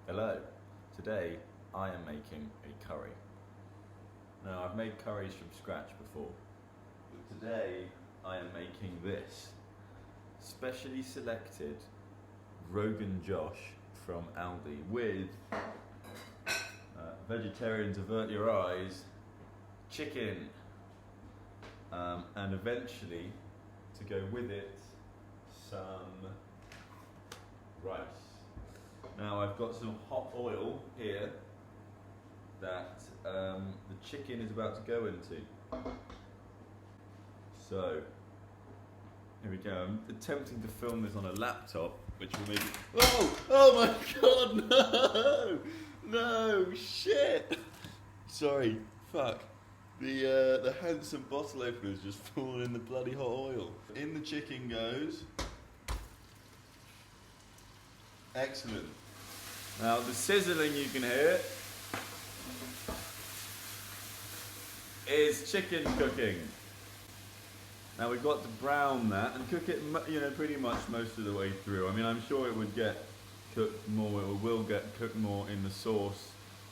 Hello, today I am making a curry. Now I've made curries from scratch before, but today I am making this specially selected Rogan Josh from Aldi with vegetarians avert your eyes, chicken, and eventually to go with it some rice. Now I've got some hot oil here that the chicken is about to go into. So, here we go. I'm attempting to film this on a laptop, which will maybe... Oh my god, no! No, shit! Sorry, fuck. The handsome bottle opener has just fallen in the bloody hot oil. In the chicken goes. Excellent. Now the sizzling you can hear is chicken cooking. Now we've got to brown that and cook it, pretty much most of the way through. I mean, I'm sure it would get cooked more, it will get cooked more in the sauce,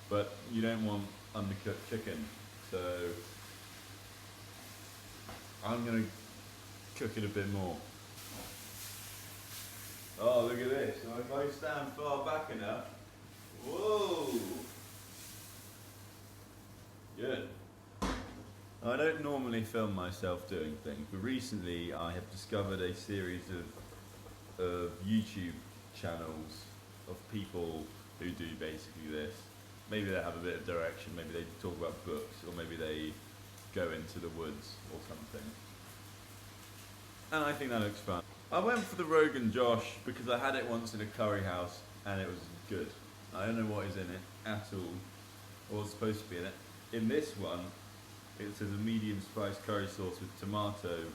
but you don't want undercooked chicken. So I'm gonna cook it a bit more. Oh, look at this. If I stand far back enough, whoa! Good. I don't normally film myself doing things, but recently I have discovered a series of YouTube channels of people who do basically this. Maybe they have a bit of direction, maybe they talk about books, or maybe they go into the woods or something. And I think that looks fun. I went for the Rogan Josh because I had it once in a curry house and it was good. I don't know what is in it at all, or what's supposed to be in it. In this one, it says a medium spiced curry sauce with tomato,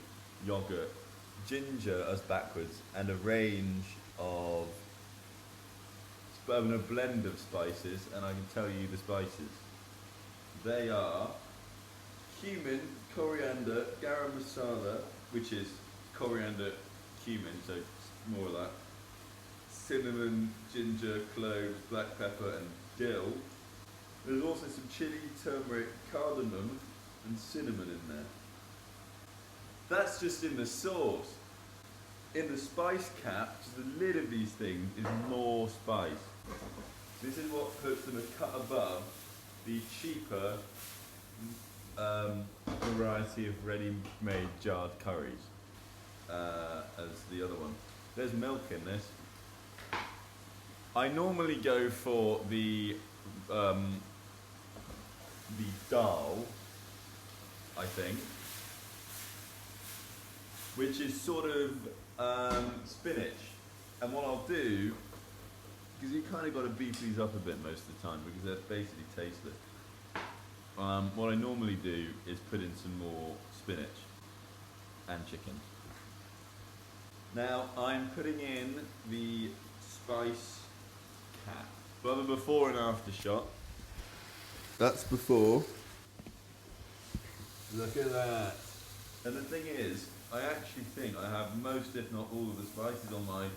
yogurt, ginger as backwards, and a range of, a blend of spices, and I can tell you the spices. They are cumin, coriander, garam masala, which is coriander, cumin, so more of that, cinnamon, ginger, cloves, black pepper and dill. There's also some chili, turmeric, cardamom and cinnamon in there. That's just in the sauce. In the spice cap, just the lid of these things, is more spice. This is what puts them a cut above the cheaper variety of ready-made jarred curries as the other one. There's milk in this. I normally go for the dal, I think, which is sort of spinach. And what I'll do, because you kind of got to beef these up a bit most of the time because they're basically tasteless. What I normally do is put in some more spinach and chicken. Now I'm putting in the spice cap. But the before and after shot. That's before. Look at that. And the thing is, I actually think I have most, if not all, of the spices on my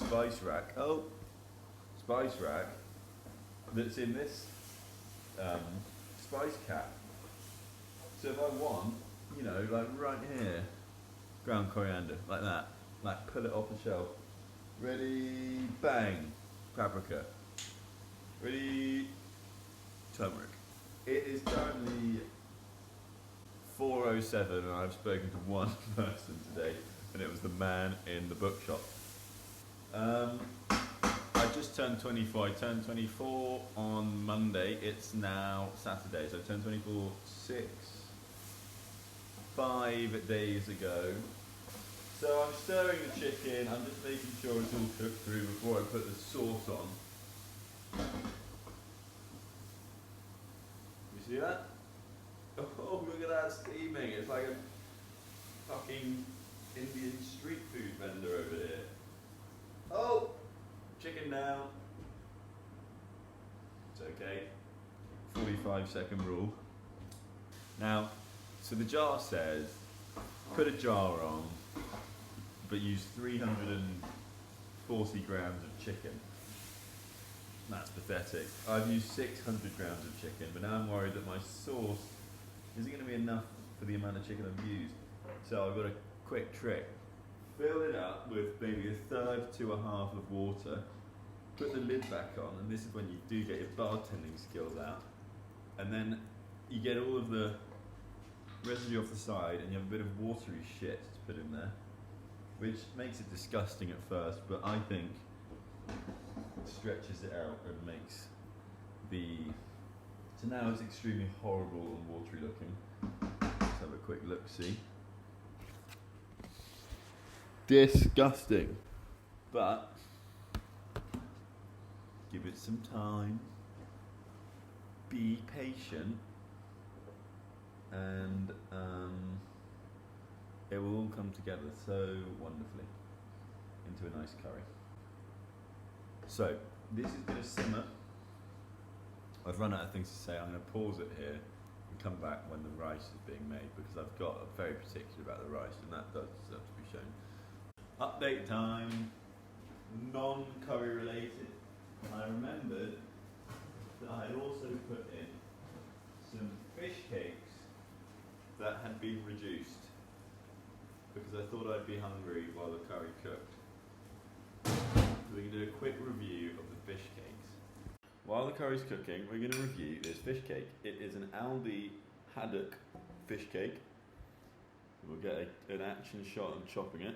spice rack. Oh, spice rack that's in this spice cap. So if I want, like right here, ground coriander, like that. Like pull it off the shelf. Ready, bang, paprika. Ready, turmeric. It is currently 4:07 and I've spoken to one person today, and it was the man in the bookshop. I just turned 24. I turned 24 on Monday. It's now Saturday, so I turned 24 5 days ago. So I'm stirring the chicken. I'm just making sure it's all cooked through before I put the sauce on. You see that? Oh, look at that steaming. It's like a fucking Indian street food vendor over here. Oh, chicken down. It's okay. 45-second rule. Now, so the jar says, put a jar on, but use 340 grams of chicken. That's pathetic. I've used 600 grams of chicken, but now I'm worried that my sauce isn't going to be enough for the amount of chicken I've used. So I've got a quick trick. Fill it up with maybe a third to a half of water. Put the lid back on, and this is when you do get your bartending skills out. And then you get all of the residue off the side, and you have a bit of watery shit to put in there, which makes it disgusting at first, but I think stretches it out and makes the... So now it's extremely horrible and watery looking. Let's have a quick look-see. Disgusting. But give it some time. Be patient. And it will all come together so wonderfully into a nice curry. So this is going to simmer. I've run out of things to say. I'm going to pause it here and come back when the rice is being made, because I've got very particular about the rice, and that does deserve to be shown. Update time, non-curry related. I remembered that I had also put in some fish cakes that had been reduced, because I thought I'd be hungry while the curry cooked. So we can do a quick review of the fish cakes. While the curry's cooking, we're going to review this fish cake. It is an Aldi haddock fish cake. We'll get an action shot of chopping it.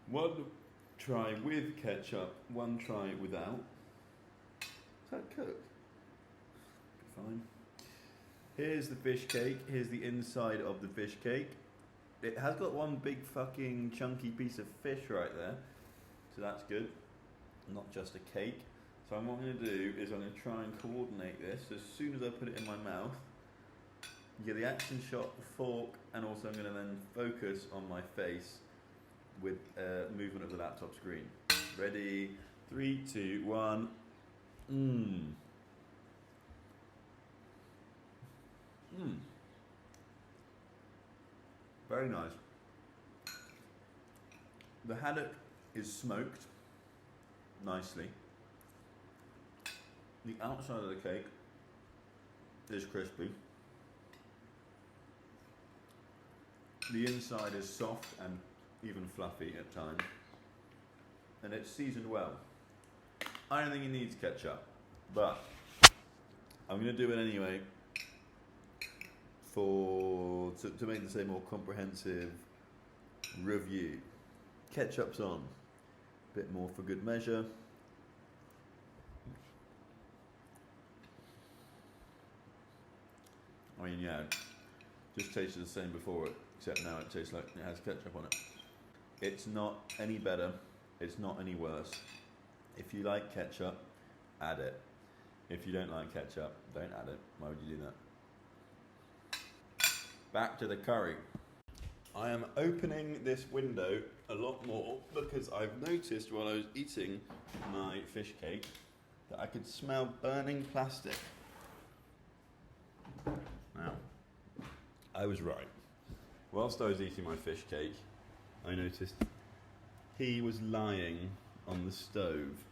One try with ketchup, one try without. Is that cooked? Fine. Here's the fish cake. Here's the inside of the fish cake. It has got one big fucking chunky piece of fish right there, so that's good. Not just a cake. So what I'm going to do is I'm going to try and coordinate this. As soon as I put it in my mouth, you get the action shot, the fork, and also I'm going to then focus on my face with movement of the laptop screen. Ready? 3, 2, 1. Very nice. The haddock is smoked nicely. The outside of the cake is crispy. The inside is soft and even fluffy at times. And it's seasoned well. I don't think it needs ketchup, but I'm going to do it anyway to make this a more comprehensive review. Ketchup's on. A bit more for good measure. I mean, yeah, just tasted the same before it, except now it tastes like it has ketchup on it. It's not any better, it's not any worse. If you like ketchup, add it. If you don't like ketchup, don't add it. Why would you do that? Back to the curry. I am opening this window a lot more because I've noticed while I was eating my fish cake that I could smell burning plastic. Now, I was right. Whilst I was eating my fish cake, I noticed he was lying on the stove,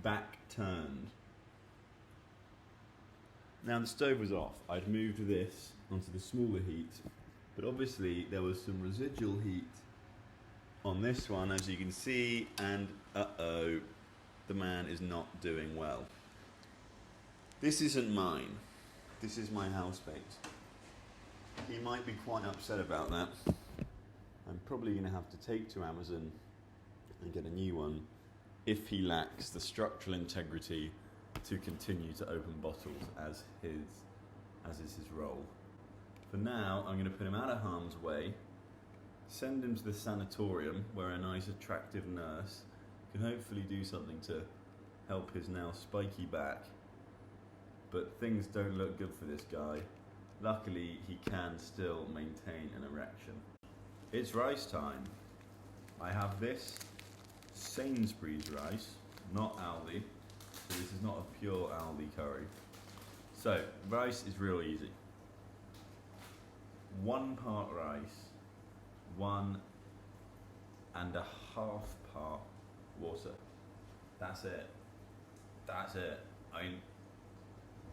back turned. Now the stove was off. I'd moved this onto the smaller heat, but obviously there was some residual heat on this one, as you can see, and uh-oh, the man is not doing well. This isn't mine. This is my housemate's. He might be quite upset about that. I'm probably going to have to take to Amazon and get a new one if he lacks the structural integrity to continue to open bottles as is his role. For now, I'm going to put him out of harm's way, send him to the sanatorium where a nice attractive nurse can hopefully do something to help his now spiky back. But things don't look good for this guy. Luckily, he can still maintain an erection. It's rice time. I have this Sainsbury's rice, not Aldi. So this is not a pure Aldi curry. So, rice is real easy. 1 part rice, 1.5 part water. That's it. that's it.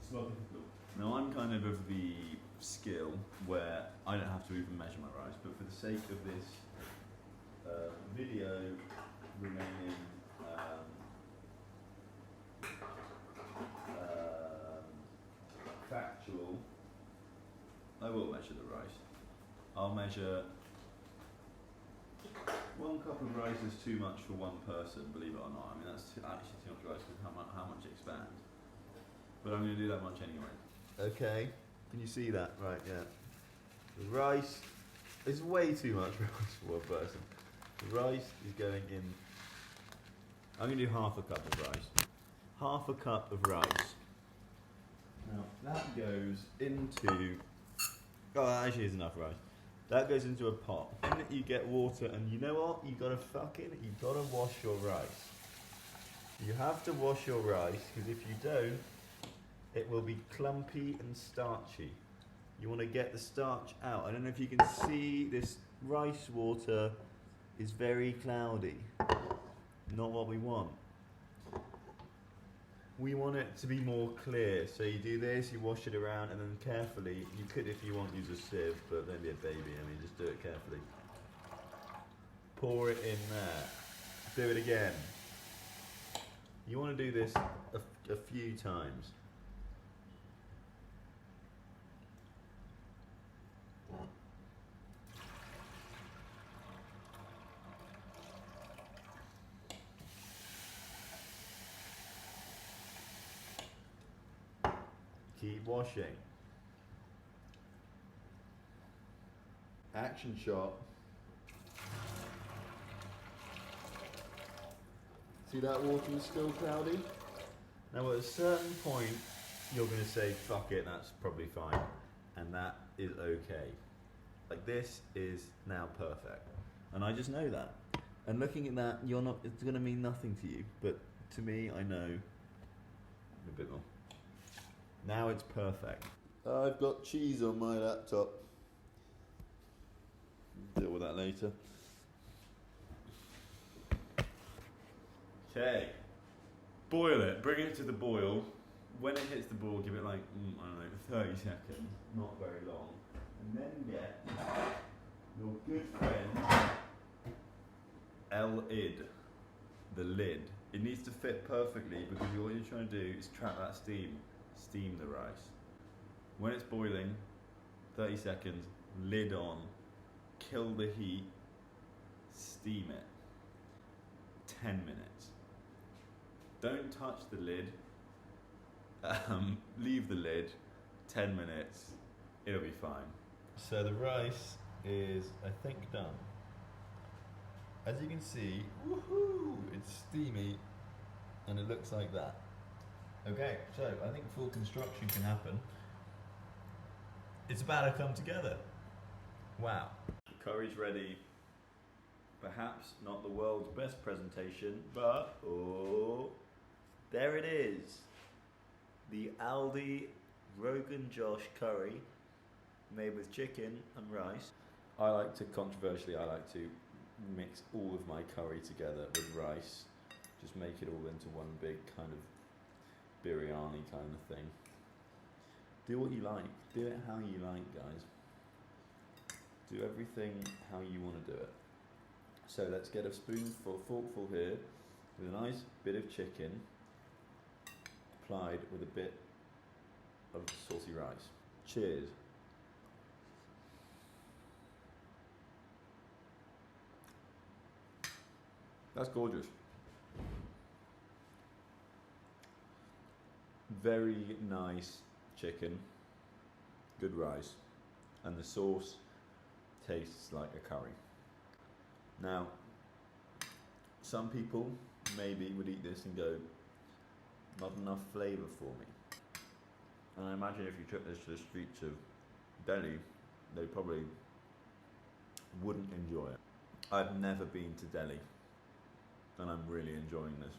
It's not difficult. Now I'm kind of the skill where I don't have to even measure my rice, but for the sake of this video remaining factual, I will measure the rice. I'll measure 1 cup of rice is too much for one person, believe it or not. I mean, that's actually too much rice because how much it expands. But I'm going to do that much anyway. Okay, can you see that? Right, yeah. The rice is way too much rice for one person. The rice is going in. I'm going to do half a cup of rice. Half a cup of rice. Now, that goes into. Oh, that actually is enough rice. That goes into a pot. Then you get water, and you know what? You gotta wash your rice. You have to wash your rice, because if you don't, it will be clumpy and starchy. You want to get the starch out. I don't know if you can see, this rice water is very cloudy. Not what we want. We want it to be more clear. So you do this, you wash it around, and then carefully, you could, if you want, use a sieve, but don't be a baby. I mean, just do it carefully. Pour it in there. Do it again. You want to do this a few times. Keep washing. Action shot. See that water is still cloudy? Now at a certain point, you're going to say, fuck it, that's probably fine. And that is okay. Like, this is now perfect. And I just know that. And looking at that, it's going to mean nothing to you. But to me, I know a bit more. Now it's perfect. I've got cheese on my laptop. Deal with that later. Okay. Boil it. Bring it to the boil. When it hits the boil, give it like, I don't know, 30 seconds. Not very long. And then get your good friend L-id, the lid. It needs to fit perfectly because what you're trying to do is trap that steam. Steam the rice. When it's boiling, 30 seconds, lid on, kill the heat, steam it, 10 minutes. Don't touch the lid, leave the lid, 10 minutes, it'll be fine. So the rice is, I think, done. As you can see, woohoo, it's steamy, and it looks like that. Okay, so I think full construction can happen. It's about to come together. Wow. The curry's ready. Perhaps not the world's best presentation, but oh, there it is. The Aldi Rogan Josh curry made with chicken and rice. I like to mix all of my curry together with rice. Just make it all into one big kind of biryani kind of thing. Do what you like. Do it how you like, guys. Do everything how you want to do it. So let's get a forkful here with a nice bit of chicken applied with a bit of saucy rice. Cheers. That's gorgeous. Very nice chicken, good rice, and the sauce tastes like a curry. Now, some people maybe would eat this and go, not enough flavour for me. And I imagine if you took this to the streets of Delhi, they probably wouldn't enjoy it. I've never been to Delhi, and I'm really enjoying this.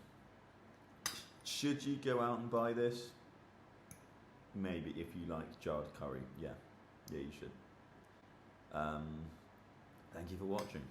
Should you go out and buy this? Maybe, if you like jarred curry. Yeah, you should. Thank you for watching.